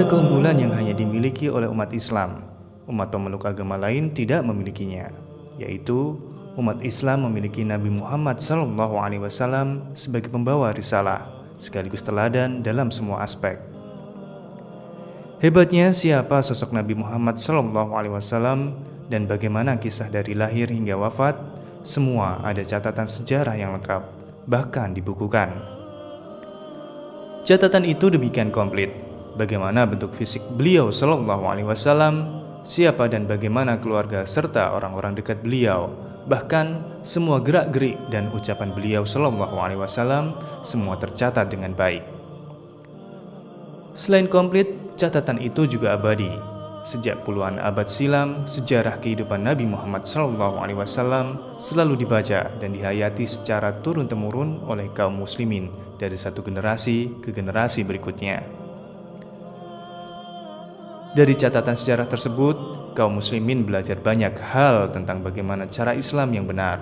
Ada keunggulan yang hanya dimiliki oleh umat Islam. Umat pemeluk agama lain tidak memilikinya, yaitu umat Islam memiliki Nabi Muhammad SAW sebagai pembawa risalah, sekaligus teladan dalam semua aspek. Hebatnya siapa sosok Nabi Muhammad SAW dan bagaimana kisah dari lahir hingga wafat, semua ada catatan sejarah yang lengkap, bahkan dibukukan. Catatan itu demikian komplit. Bagaimana bentuk fisik beliau SAW, siapa dan bagaimana keluarga serta orang-orang dekat beliau, bahkan semua gerak-gerik dan ucapan beliau SAW semua tercatat dengan baik. Selain komplit, catatan itu juga abadi. Sejak puluhan abad silam, sejarah kehidupan Nabi Muhammad SAW selalu dibaca dan dihayati secara turun-temurun oleh kaum muslimin dari satu generasi ke generasi berikutnya. Dari catatan sejarah tersebut, kaum muslimin belajar banyak hal tentang bagaimana cara Islam yang benar,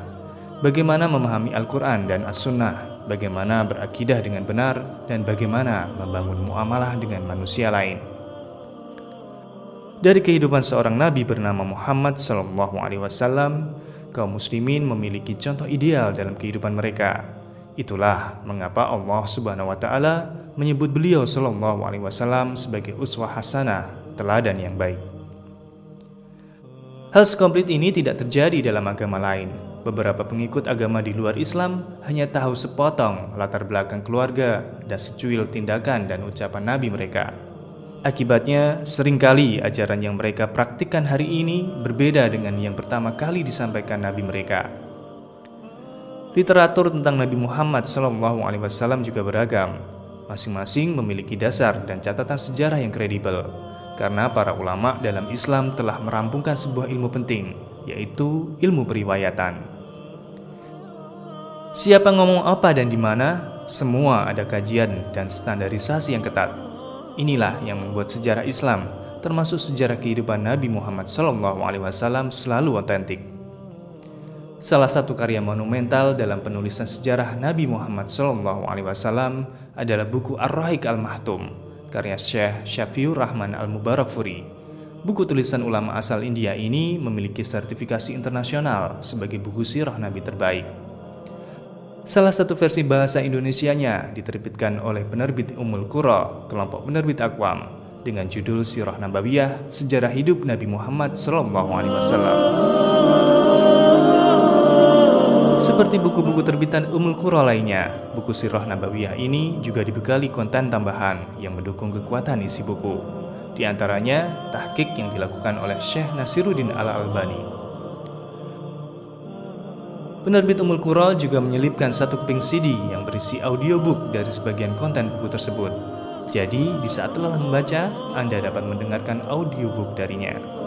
bagaimana memahami Al-Quran dan As-Sunnah, bagaimana berakidah dengan benar, dan bagaimana membangun muamalah dengan manusia lain. Dari kehidupan seorang nabi bernama Muhammad SAW, kaum muslimin memiliki contoh ideal dalam kehidupan mereka. Itulah mengapa Allah Subhanahu wa Ta'ala menyebut beliau SAW sebagai uswah hasanah, teladan yang baik. Hal sekomplit ini tidak terjadi dalam agama lain. Beberapa pengikut agama di luar Islam hanya tahu sepotong latar belakang keluarga dan secuil tindakan dan ucapan nabi mereka. Akibatnya, seringkali ajaran yang mereka praktikkan hari ini berbeda dengan yang pertama kali disampaikan nabi mereka. Literatur tentang Nabi Muhammad SAW juga beragam. Masing-masing memiliki dasar dan catatan sejarah yang kredibel, karena para ulama dalam Islam telah merampungkan sebuah ilmu penting, yaitu ilmu periwayatan. Siapa ngomong apa dan di mana, semua ada kajian dan standarisasi yang ketat. Inilah yang membuat sejarah Islam, termasuk sejarah kehidupan Nabi Muhammad SAW, selalu otentik. Salah satu karya monumental dalam penulisan sejarah Nabi Muhammad SAW adalah buku Ar-Rahiq Al-Mahtum, karya Syekh Syafiur Rahman Al-Mubarakfuri. Buku tulisan ulama asal India ini memiliki sertifikasi internasional sebagai buku sirah Nabi terbaik. Salah satu versi bahasa Indonesianya diterbitkan oleh penerbit Ummul Qura, kelompok penerbit Aqwam, dengan judul Sirah Nabawiyah, Sejarah Hidup Nabi Muhammad SAW. Seperti buku-buku terbitan Ummul Qura lainnya, buku Sirah Nabawiyah ini juga dibekali konten tambahan yang mendukung kekuatan isi buku. Di antaranya, tahqiq yang dilakukan oleh Syekh Nasiruddin Al-Albani. Penerbit Ummul Qura juga menyelipkan satu keping CD yang berisi audiobook dari sebagian konten buku tersebut. Jadi, di saat lelah membaca, Anda dapat mendengarkan audiobook darinya.